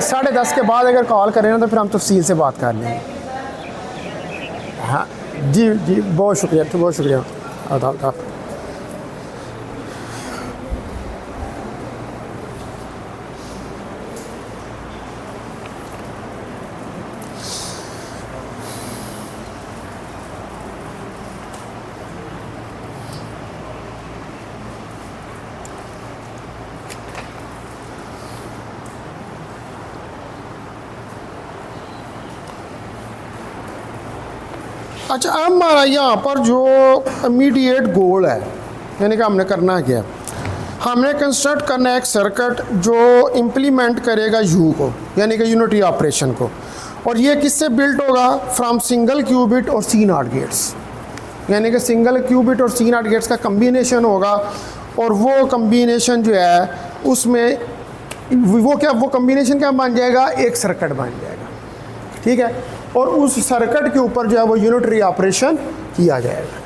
10:30 के बाद अगर कॉल करें ना तो फिर हम तफसील से बात कर लेंगे। हाँ जी जी, बहुत शुक्रिया, तो बहुत शुक्रिया। आदाब। अच्छा, अब हमारा यहाँ पर जो इमीडिएट गोल है, यानी कि हमने करना क्या, हमने कंस्ट्रक्ट करना है एक सर्किट जो इम्प्लीमेंट करेगा यू को, यानी कि यूनिटरी ऑपरेशन को, और ये किससे बिल्ट होगा? फ्रॉम सिंगल क्यूबिट और सी नॉट गेट्स, यानी कि सिंगल क्यूबिट और सी नॉट गेट्स का कम्बिनेशन होगा। और वो कम्बिनेशन जो है उसमें वो कम्बिनेशन क्या बन जाएगा? एक सर्किट बन जाएगा, ठीक है। और उस सर्किट के ऊपर जो है वो यूनिटरी ऑपरेशन किया जाएगा।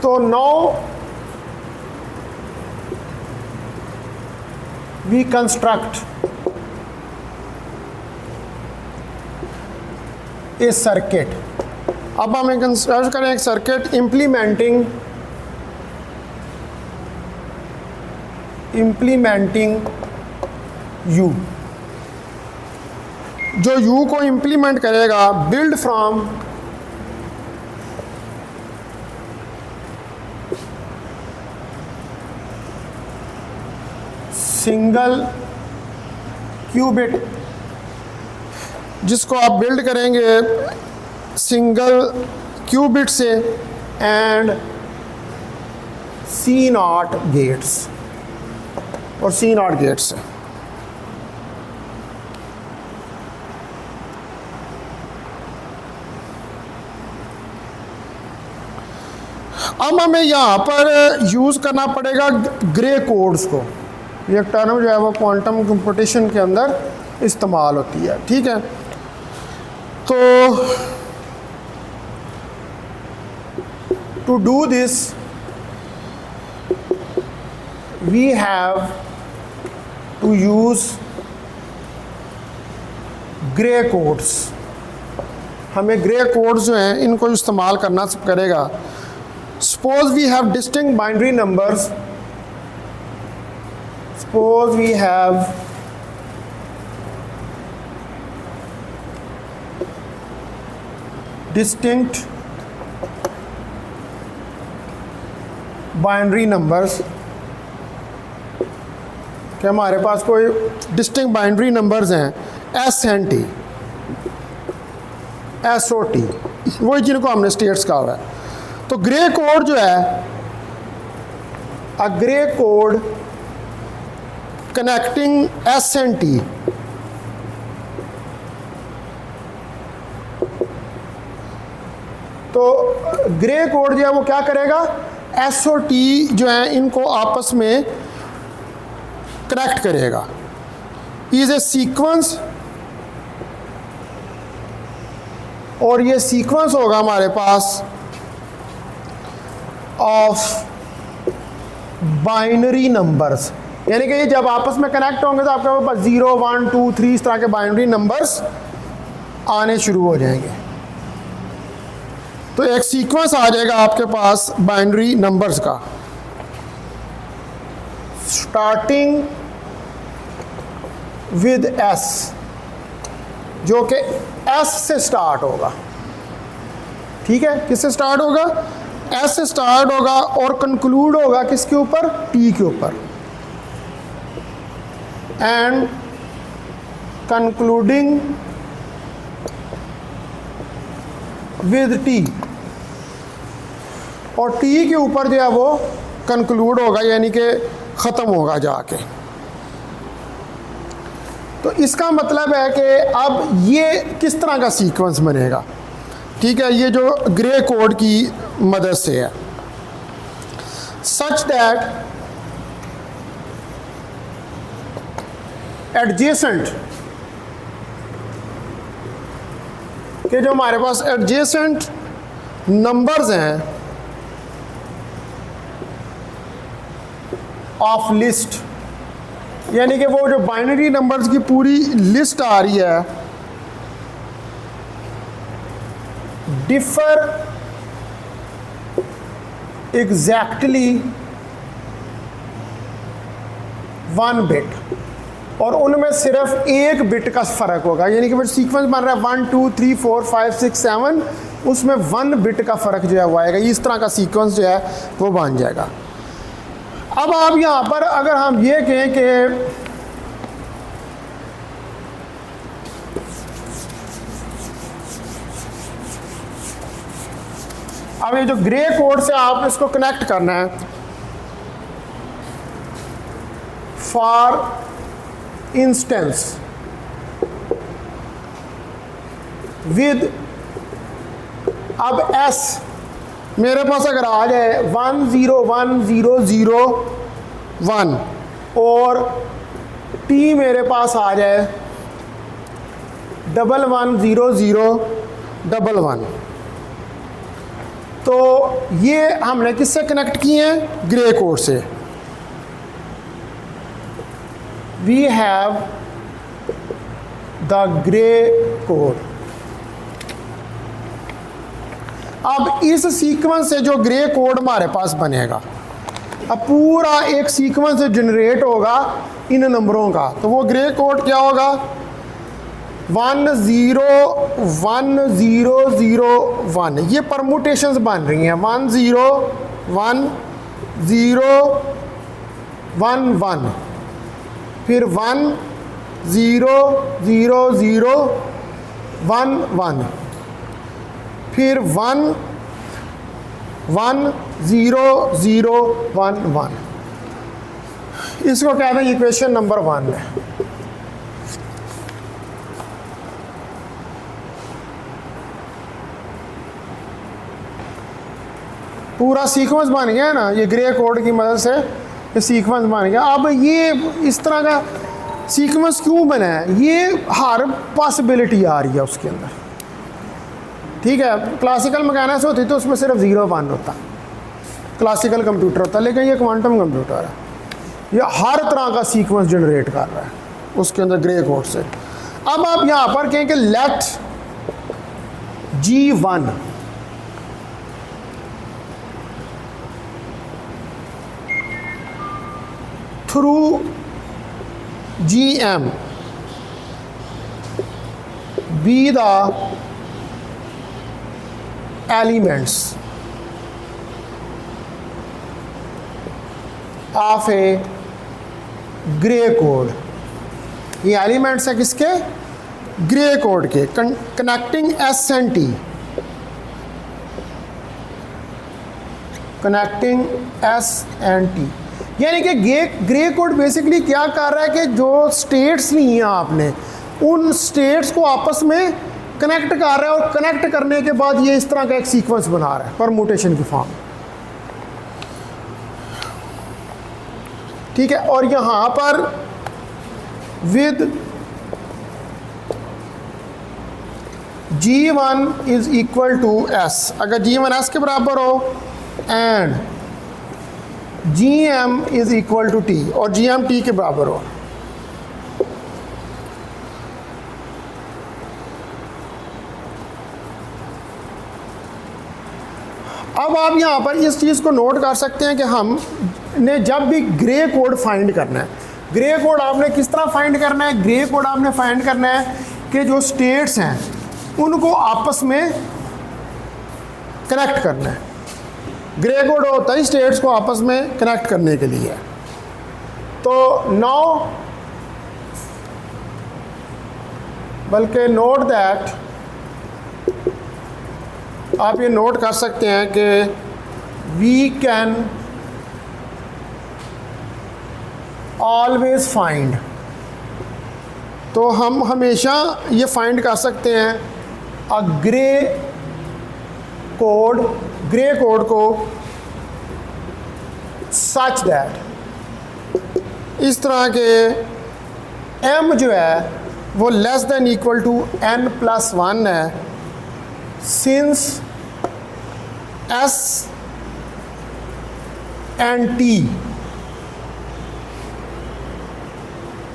तो now we construct a circuit. अब हम कंस्ट्रक्ट करें एक सर्किट इम्प्लीमेंटिंग यू। जो यू को इम्प्लीमेंट करेगा बिल्ड फ्रॉम सिंगल क्यूबिट, जिसको आप बिल्ड करेंगे सिंगल क्यूबिट से, एंड सी नॉट गेट्स, और सी नॉट गेट्स से। अब हमें यहाँ पर यूज़ करना पड़ेगा ग्रे कोड्स को। ये टर्म जो है वो क्वांटम कंप्यूटेशन के अंदर इस्तेमाल होती है, ठीक है। तो to do this we have to use Gray codes. हमें ग्रे कोड्स जो हैं इनको इस्तेमाल करना करेगा। Suppose we have distinct binary numbers, suppose we have distinct binary numbers, कि हमारे पास कोई डिस्टिंक्ट बाइनरी नंबर्स हैं S and T, S O T, वही जिनको हमने स्टेट्स कहा हुआ है। तो ग्रे कोड जो है, a Gray code connecting S and T, तो ग्रे कोड जो है वो क्या करेगा? एस और टी जो है इनको आपस में कनेक्ट करेगा। इज ए सीक्वेंस, और ये सीक्वेंस होगा हमारे पास ऑफ बाइनरी नंबर्स, यानी कि ये जब आपस में कनेक्ट होंगे तो आपके पास 0, 1, 2, 3 इस तरह के बाइनरी नंबर्स आने शुरू हो जाएंगे। तो एक सीक्वेंस आ जाएगा आपके पास बाइनरी नंबर्स का, स्टार्टिंग विद एस, जो कि एस से स्टार्ट होगा, ठीक है। किससे स्टार्ट होगा? एस से स्टार्ट होगा और कंक्लूड होगा किसके ऊपर? टी के ऊपर, एंड कंक्लूडिंग विद टी, और टी के ऊपर जो है वो कंक्लूड होगा, यानी कि ख़त्म होगा जाके। तो इसका मतलब है कि अब ये किस तरह का सीक्वेंस बनेगा, ठीक है। ये जो ग्रे कोड की मदद से है, सच दैट एडजेसेंट, कि जो हमारे पास एडजेसेंट नंबर्स हैं ऑफ लिस्ट, यानी कि वो जो बाइनरी नंबर्स की पूरी लिस्ट आ रही है, डिफर एग्जैक्टली 1 बिट, और उनमें सिर्फ 1 बिट का फ़र्क होगा, यानी कि वो सीक्वेंस बन रहा है 1, 2, 3, 4, 5, 6, 7, उसमें 1 बिट का फ़र्क जो है वो आएगा। इस तरह का सीक्वेंस जो है वो बन जाएगा। अब आप यहाँ पर अगर हम ये कहें कि अब ये जो ग्रे कोड से आपने इसको कनेक्ट करना है, फॉर इंस्टेंस विद, अब एस मेरे पास अगर आ जाए 101001 और टी मेरे पास आ जाए 110011, तो ये हमने किससे कनेक्ट किए हैं? ग्रे कोड से। We have the Gray code. अब इस सीक्वेंस से जो ग्रे कोड हमारे पास बनेगा, अब पूरा एक सीक्वेंस जनरेट होगा इन नंबरों का, तो वो ग्रे कोड क्या होगा? 101001, ये परमुटेशंस बन रही हैं। 101011, फिर 100011, फिर 110011। इसको कहते हैं इक्वेशन नंबर 1 है। पूरा सीक्वेंस बन गया है ना, ये ग्रे कोड की मदद से ये सीक्वेंस बन गया। अब ये इस तरह का सीक्वेंस क्यों बना है? ये हर पॉसिबिलिटी आ रही है उसके अंदर, ठीक है। क्लासिकल मैकेनिक्स होती तो उसमें सिर्फ 0-1 होता, क्लासिकल कंप्यूटर होता, लेकिन ये क्वांटम कंप्यूटर है, ये हर तरह का सीक्वेंस जनरेट कर रहा है उसके अंदर ग्रे कोड से। अब आप यहाँ पर कहें कि let G1 through GM be the elements of a Gray code. ये एलिमेंट्स है किसके? ग्रे कोड के। Connecting S and T, connecting S and T, यानी कि ग्रे कोड बेसिकली क्या कर रहा है कि जो स्टेट्स नहीं हैं आपने, उन स्टेट्स को आपस में कनेक्ट कर रहा है, और कनेक्ट करने के बाद ये इस तरह का एक सीक्वेंस बना रहा है परमुटेशन की फॉर्म, ठीक है। और यहाँ पर with G1 is equal to S, अगर G1 S के बराबर हो, and GM is equal to T, और GM T के बराबर हो। अब आप यहाँ पर इस चीज़ को नोट कर सकते हैं कि हम ने जब भी ग्रे कोड फाइंड करना है, ग्रे कोड आपने किस तरह फाइंड करना है? ग्रे कोड आपने फाइंड करना है कि जो स्टेट्स हैं उनको आपस में कनेक्ट करना है। ग्रे कोड होता है स्टेट्स को आपस में कनेक्ट करने के लिए। तो नाउ बल्कि नोट दैट, आप ये नोट कर सकते हैं कि वी कैन ऑलवेज फाइंड, तो हम हमेशा ये फाइंड कर सकते हैं अ ग्रे कोड को सच दैट, इस तरह के m जो है वो less than equal to n+1 है, since S and T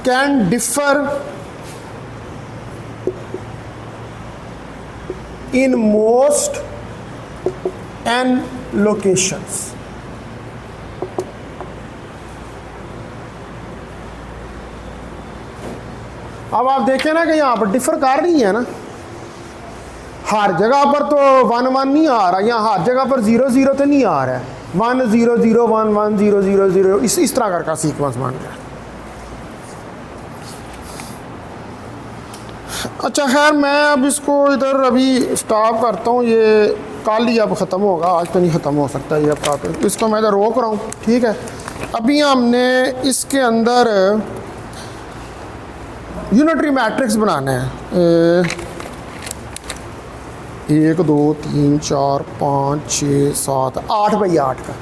can differ in most n locations। अब आप देखें ना कि यहाँ पर डिफर कर रही है ना, हर जगह पर तो 1-1 नहीं आ रहा, यहाँ हर जगह पर 0-0 तो नहीं आ रहा है, 1-0-0-1-1-0-0-0 इस तरह का सीक्वेंस बन गया। अच्छा खैर, मैं अब इसको इधर अभी स्टॉप करता हूँ। ये कल ही अब ख़त्म होगा, आज तो नहीं ख़त्म हो सकता ये अब काफ़ी, इसको मैं तो रोक रहा हूँ। ठीक है, अभी हमने इसके अंदर यूनिटरी मैट्रिक्स बनाने हैं। 1 2 3 4 5 6 7 8 बाई 8 का,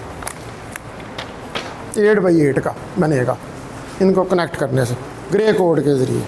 8 बाई 8 का बनेगा इनको कनेक्ट करने से ग्रे कोड के ज़रिए।